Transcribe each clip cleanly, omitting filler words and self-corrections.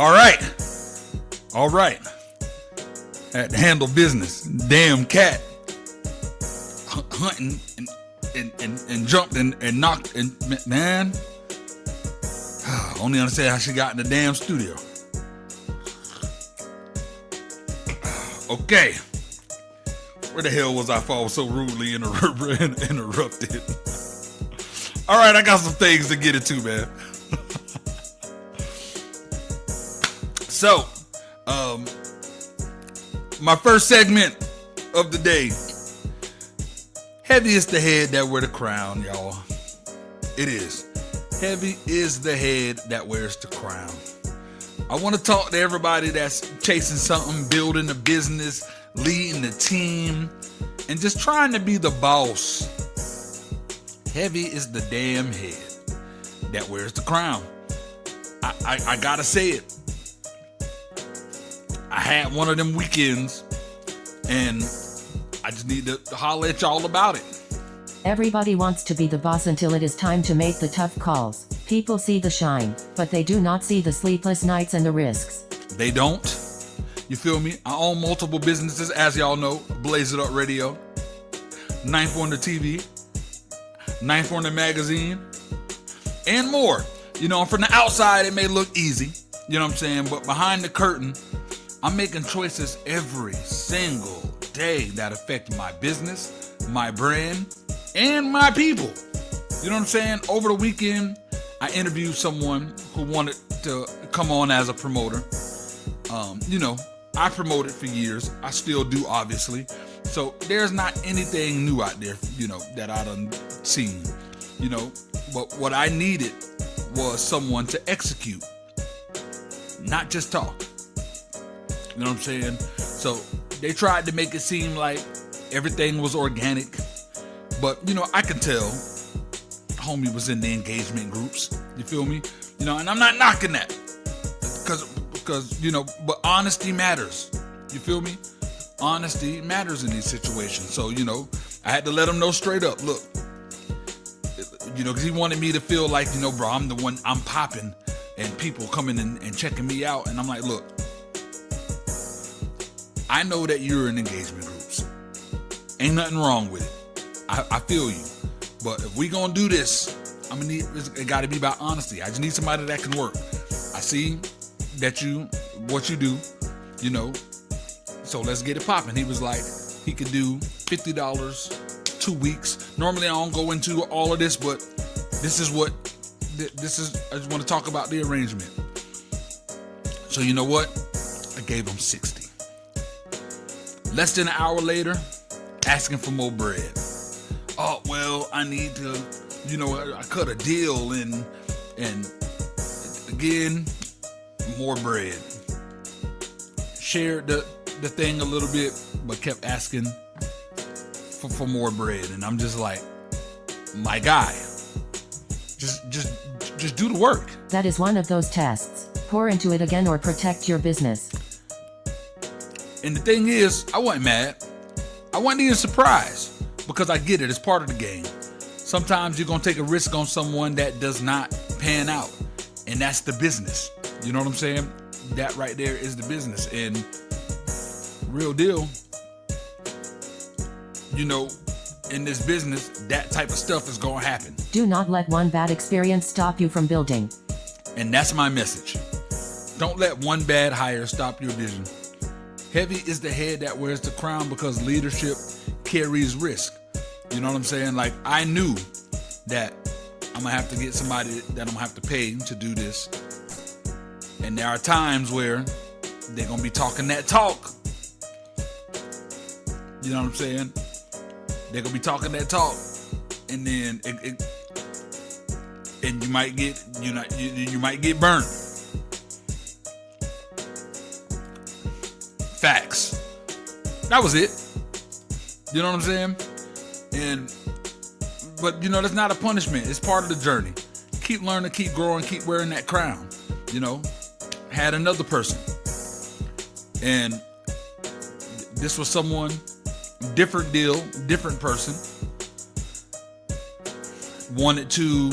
All right. All right. Had to handle business. Damn cat. Hunting and jumped and knocked and man. Only understand how she got in the damn studio. Okay. Where the hell was I before I was so rudely interrupted? All right, I got some things to get into, man. So, my first segment of the day. Heavy is the head that wears the crown, y'all. It is. Heavy is the head that wears the crown. I want to talk to everybody that's chasing something, building a business, leading a team, and just trying to be the boss. Heavy is the damn head that wears the crown. I gotta say it. I had one of them weekends, and I just need to holler at y'all about it. Everybody wants to be the boss until it is time to make the tough calls. People see the shine, but they do not see the sleepless nights and the risks. They don't. You feel me? I own multiple businesses, as y'all know. Blaze It Up Radio, Ninth Wonder TV, Ninth Wonder Magazine, and more. You know, from the outside, it may look easy. You know what I'm saying? But behind the curtain, I'm making choices every single day that affect my business, my brand, and my people. You know what I'm saying? Over the weekend, I interviewed someone who wanted to come on as a promoter. You know, I promoted for years. I still do, obviously. So there's not anything new out there, you know, that I done seen. You know, but what I needed was someone to execute, not just talk. You know what I'm saying? So they tried to make it seem like everything was organic. But, you know, I can tell homie was in the engagement groups. You feel me? You know, and I'm not knocking that. Because, you know, but honesty matters. You feel me? Honesty matters in these situations. So, you know, I had to let him know straight up. Look, you know, because he wanted me to feel like, you know, bro, I'm the one, I'm popping, and people coming and checking me out. And I'm like, look, I know that you're in engagement groups. Ain't nothing wrong with it. I feel you. But if we gonna do this, I'm gonna need, it gotta be about honesty. I just need somebody that can work. I see that what you do, you know, so let's get it popping. He was like, he could do $50, 2 weeks. Normally I don't go into all of this, but this is, I just want to talk about the arrangement. So you know what? I gave him 60. Less than an hour later, asking for more bread. Oh, well, I need to, you know, I cut a deal and again, more bread. Shared the thing a little bit, but kept asking for more bread. And I'm just like, my guy, just do the work. That is one of those tests. Pour into it again or protect your business. And the thing is, I wasn't mad. I wasn't even surprised because I get it. It's part of the game. Sometimes you're going to take a risk on someone that does not pan out. And that's the business. You know what I'm saying? That right there is the business. And real deal, you know, in this business, that type of stuff is going to happen. Do not let one bad experience stop you from building. And that's my message. Don't let one bad hire stop your vision. Heavy is the head that wears the crown because leadership carries risk. You know what I'm saying? Like, I knew that I'm going to have to get somebody that I'm going to have to pay to do this. And there are times where they're going to be talking that talk. You know what I'm saying? They're going to be talking that talk. And then and you might get, you might get burned. Facts. That was it. You know what I'm saying? But you know, that's not a punishment. It's part of the journey. Keep learning, keep growing, keep wearing that crown. You know, had another person. And this was someone, different deal, different person. Wanted to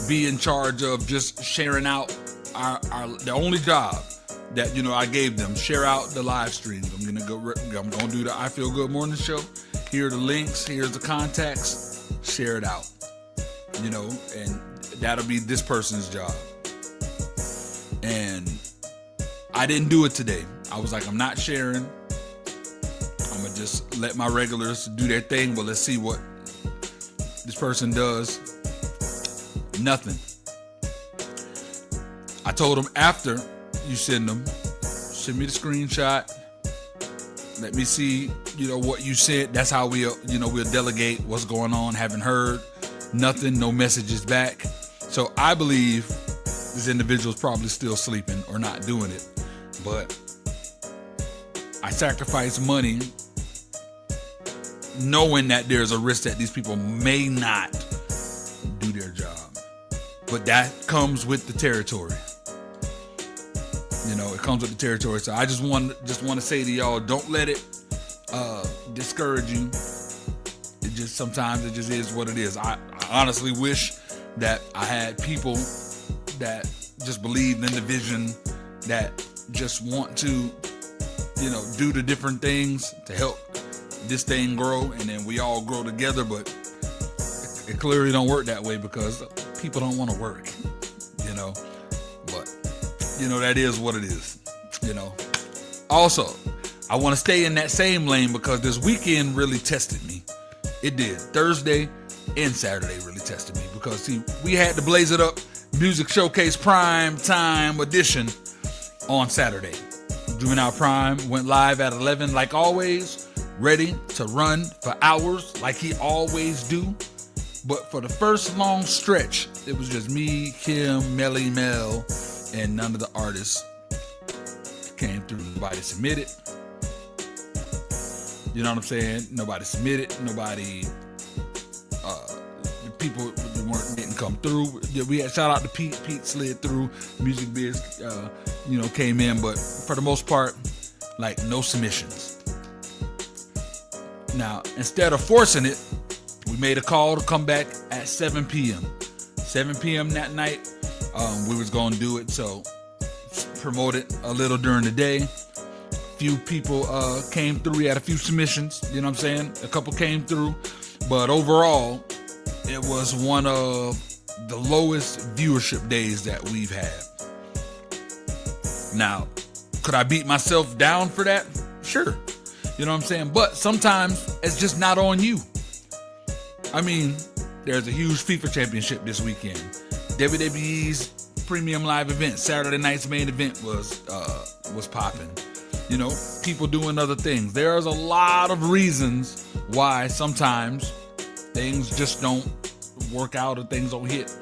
be in charge of just sharing out the only job that, you know, I gave them, share out the live streams. I'm gonna do the I Feel Good Morning Show. Here are the links, here's the contacts, share it out. You know, and that'll be this person's job. And I didn't do it today. I was like, I'm not sharing. I'm gonna just let my regulars do their thing, but let's see what this person does. Nothing. I told them after you send me the screenshot. Let me see, you know, what you sent. That's how we'll delegate what's going on. Haven't heard nothing, no messages back. So I believe this individual's probably still sleeping or not doing it. But I sacrifice money knowing that there's a risk that these people may not do their job. But that comes with the territory. You know, it comes with the territory. So I just want to say to y'all, don't let it discourage you. It just sometimes it just is what it is. I honestly wish that I had people that just believed in the vision, that just want to, you know, do the different things to help this thing grow, and then we all grow together. But it clearly don't work that way because people don't want to work, you know. But you know, that is what it is, you know. Also, I want to stay in that same lane because this weekend really tested me. It did. Thursday and Saturday really tested me because, see, we had the Blaze It Up Music Showcase Pryme Time Edition on Saturday. Juvenile Prime went live at 11 like always, ready to run for hours like he always do. But for the first long stretch, it was just me, Kim, Melly Mel, and none of the artists came through. Nobody submitted. You know what I'm saying? Nobody submitted. Nobody, people didn't come through. We had shout out to Pete. Pete slid through. Music Biz, came in. But for the most part, like, no submissions. Now, instead of forcing it, we made a call to come back at 7 p.m. 7 p.m. that night, we was going to do it. So, promote it a little during the day. Few people came through. We had a few submissions, you know what I'm saying? A couple came through. But overall, it was one of the lowest viewership days that we've had. Now, could I beat myself down for that? Sure. You know what I'm saying? But sometimes it's just not on you. I mean, there's a huge FIFA championship this weekend. WWE's premium live event, Saturday night's main event was popping. You know, people doing other things. There's a lot of reasons why sometimes things just don't work out or things don't hit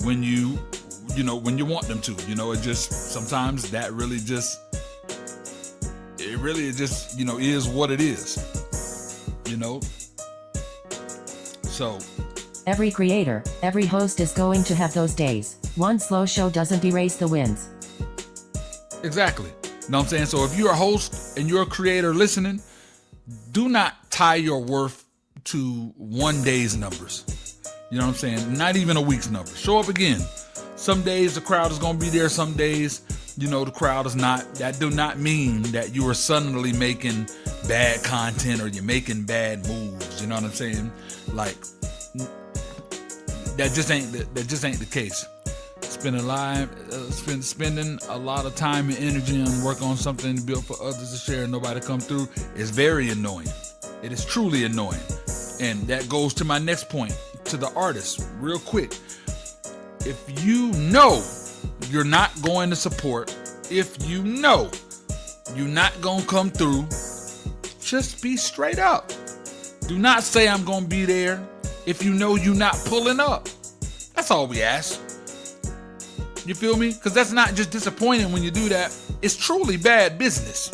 when you want them to. You know, it just sometimes that really just is what it is. You know. So every creator, every host is going to have those days. One slow show doesn't erase the wins. Exactly. You know what I'm saying? So if you're a host and you're a creator listening, do not tie your worth to one day's numbers. You know what I'm saying? Not even a week's numbers. Show up again. Some days the crowd is going to be there. Some days, the crowd is not. That do not mean that you are suddenly making bad content or you're making bad moves. You know what I'm saying? Like, that just ain't the case. Spending a lot of time and energy on work on something built for others to share and nobody come through is very annoying. It is truly annoying. And that goes to my next point, to the artist, real quick. If you know you're not going to support, if you know you're not going to come through, just be straight up. Do not say I'm going to be there if you know you're not pulling up. That's all we ask. You feel me? Because that's not just disappointing when you do that. It's truly bad business.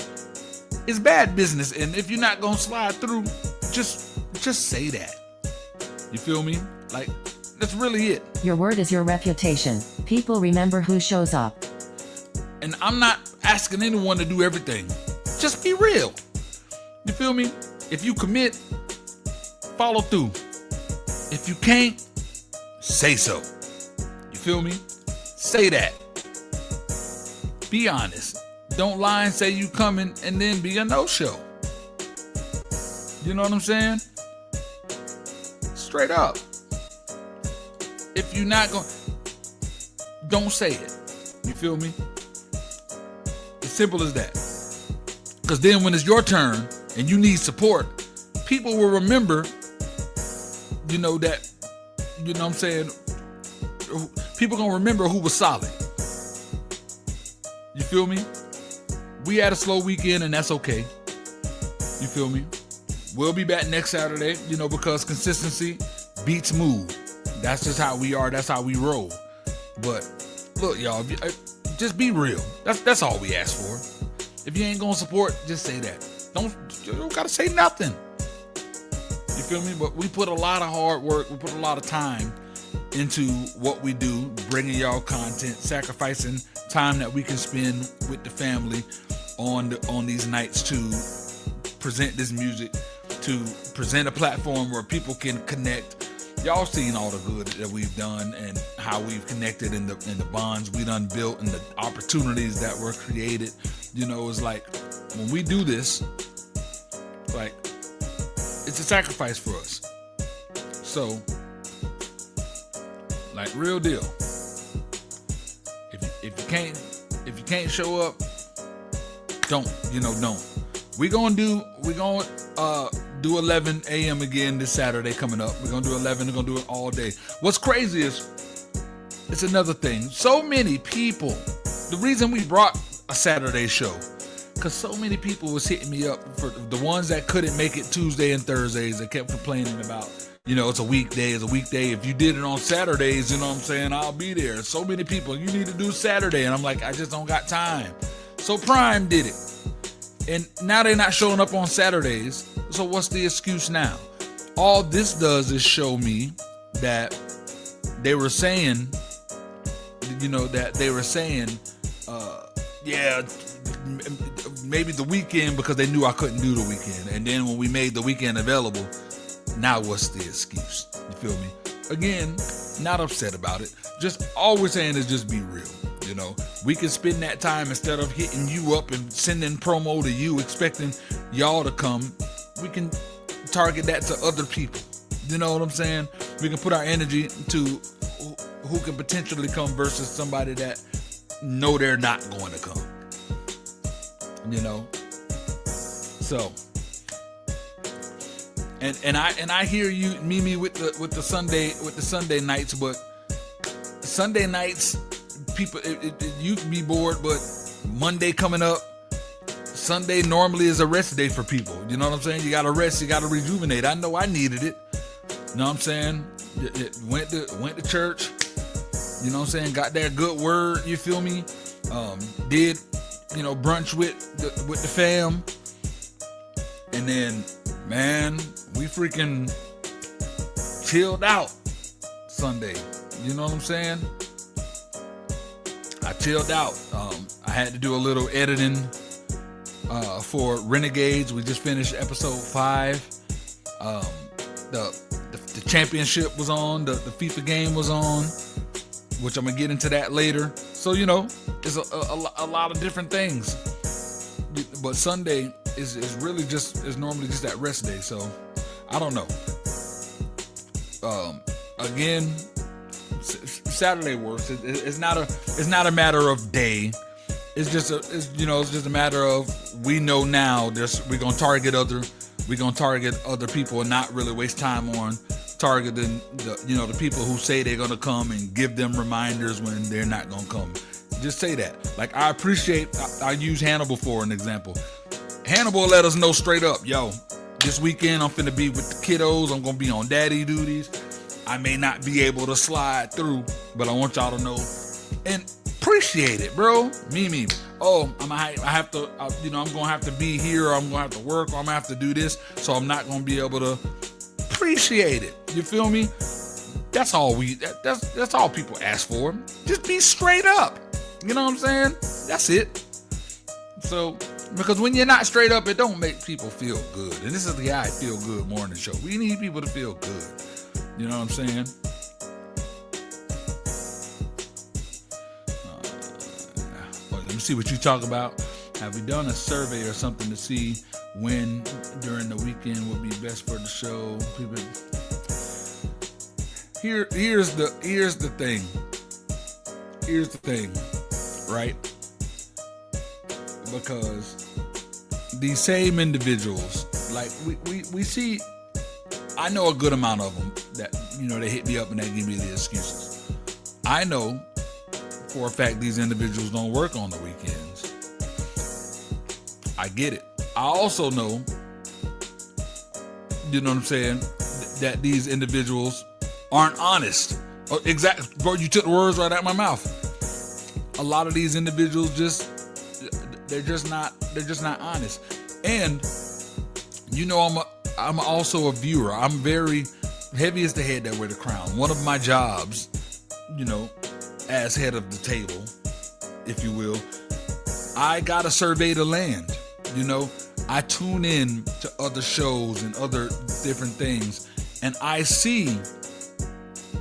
It's bad business. And if you're not going to slide through, just say that. You feel me? Like, that's really it. Your word is your reputation. People remember who shows up. And I'm not asking anyone to do everything. Just be real. You feel me? If you commit, follow through. If you can't, say so. You feel me? Say that. Be honest. Don't lie and say you coming and then be a no-show. You know what I'm saying? Straight up. If you're not going, don't say it. You feel me? As simple as that. Because then when it's your turn and you need support, people will remember, you know, that, you know what I'm saying? People gonna remember who was solid. You feel me? We had a slow weekend and that's okay. You feel me? We'll be back next Saturday, you know, because consistency beats mood. That's just how we are. That's how we roll. But look, y'all, just be real. That's all we ask for. If you ain't gonna support, just say that. You don't gotta say nothing. You feel me? But we put a lot of hard work. We put a lot of time into what we do, bringing y'all content, sacrificing time that we can spend with the family on these nights to present this music, to present a platform where people can connect. Y'all seen all the good that we've done and how we've connected and the bonds we done built and the opportunities that were created. You know, it's like when we do this, like it's a sacrifice for us. So, like real deal. If you can't show up, don't. We're gonna do 11 a.m. again this Saturday coming up. We're gonna do 11. We're gonna do it all day. What's crazy is it's another thing. So many people. The reason we brought a Saturday show, because so many people was hitting me up for the ones that couldn't make it Tuesday and Thursdays. That kept complaining about, it's a weekday. It's a weekday. If you did it on Saturdays, you know what I'm saying, I'll be there. So many people, you need to do Saturday. And I'm like, I just don't got time. So Pryme did it. And now they're not showing up on Saturdays. So what's the excuse now? All this does is show me that they were saying, maybe the weekend because they knew I couldn't do the weekend. And then when we made the weekend available, now what's the excuse? You feel me? Again, not upset about it. Just all we're saying is just be real. We can spend that time instead of hitting you up and sending promo to you, expecting y'all to come. We can target that to other people. You know what I'm saying? We can put our energy to who can potentially come versus somebody that know they're not going to come. So, and I hear you, Mimi, with the Sunday nights, but Sunday nights, people, you can be bored, but Monday coming up, Sunday normally is a rest day for people. You know what I'm saying? You gotta rest, you gotta rejuvenate. I know I needed it. You know what I'm saying? Went to church. You know what I'm saying? Got that good word. You feel me? Did brunch with the fam, and then man, we freaking chilled out Sunday. You know what I'm saying? I chilled out. I had to do a little editing for Renegades. We just finished episode 5. The championship was on. The FIFA game was on, which I'm gonna get into that later. So it's a lot of different things. But Sunday is really is normally just that rest day. So I don't know. Again, Saturday works. It's not a matter of day. It's just a matter of we know now. We're gonna target other people and not really waste time on targeting the people who say they're gonna come and give them reminders when they're not gonna come. Just say that. Like I use Hannibal for an example. Hannibal let us know straight up, yo, this weekend I'm finna be with the kiddos. I'm gonna be on daddy duties. I may not be able to slide through, but I want y'all to know and appreciate it, bro. Mimi, I'm gonna have to be here, or I'm gonna have to work, or I'm gonna have to do this, so I'm not gonna be able to appreciate it. You feel me? That's all that's all people ask for. Just be straight up. You know what I'm saying? That's it. So, because when you're not straight up, it don't make people feel good. And this is the I Feel Good morning show. We need people to feel good. You know what I'm saying? me see what you talk about. Have we done a survey or something to see when during the weekend would be best for the show? People, here's the thing. Here's the thing, right? Because these same individuals, like we see, I know a good amount of them that, they hit me up and they give me the excuses. I know for a fact these individuals don't work on the weekends. I get it. I also know, you know what I'm saying, that these individuals aren't honest. Exactly, bro, you took the words right out of my mouth. A lot of these individuals they're just not honest. And I'm also a viewer. I'm very heavy as the head that wear the crown. One of my jobs, as head of the table, if you will, I gotta survey the land. I tune in to other shows and other different things, and I see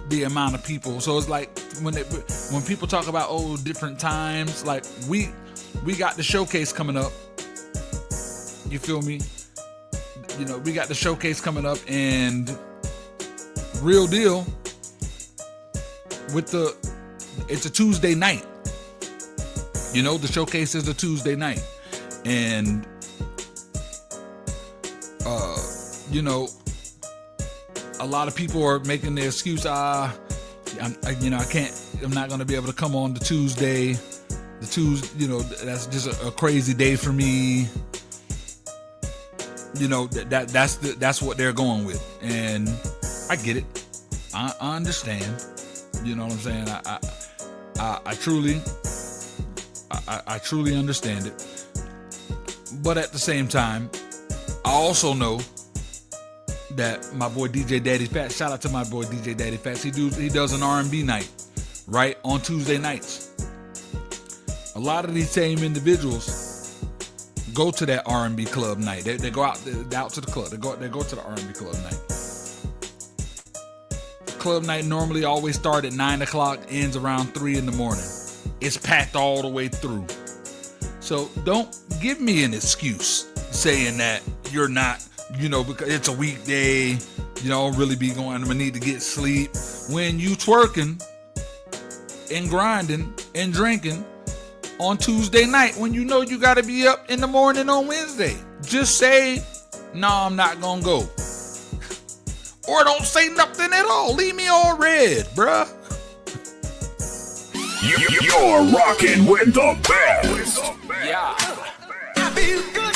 the amount of people. So it's like when people talk about different times, like we got the showcase coming up. You feel me? We got the showcase coming up, and real deal it's a Tuesday night. The showcase is a Tuesday night, and a lot of people are making the excuse, I'm not going to be able to come on the Tuesday. That's just a crazy day for me. That's what they're going with, and I get it. I understand. You know what I'm saying? I truly understand it. But at the same time, I also know that my boy DJ Daddy Fats, shout out to my boy DJ Daddy Fats, he does an R&B night, right, on Tuesday nights. A lot of these same individuals go to that R&B club night. They go out to the club. They go to the R&B club night. Club night normally always start at 9 o'clock, ends around 3 in the morning. It's packed all the way through. So don't give me an excuse saying that you're not, because it's a weekday, really be going, I'm gonna need to get sleep. When you twerking and grinding and drinking on Tuesday night, when you gotta be up in the morning on Wednesday, just say, no, I'm not gonna go. Or don't say nothing at all. Leave me on red, bruh. You're rocking with the best. Yeah. I feel good.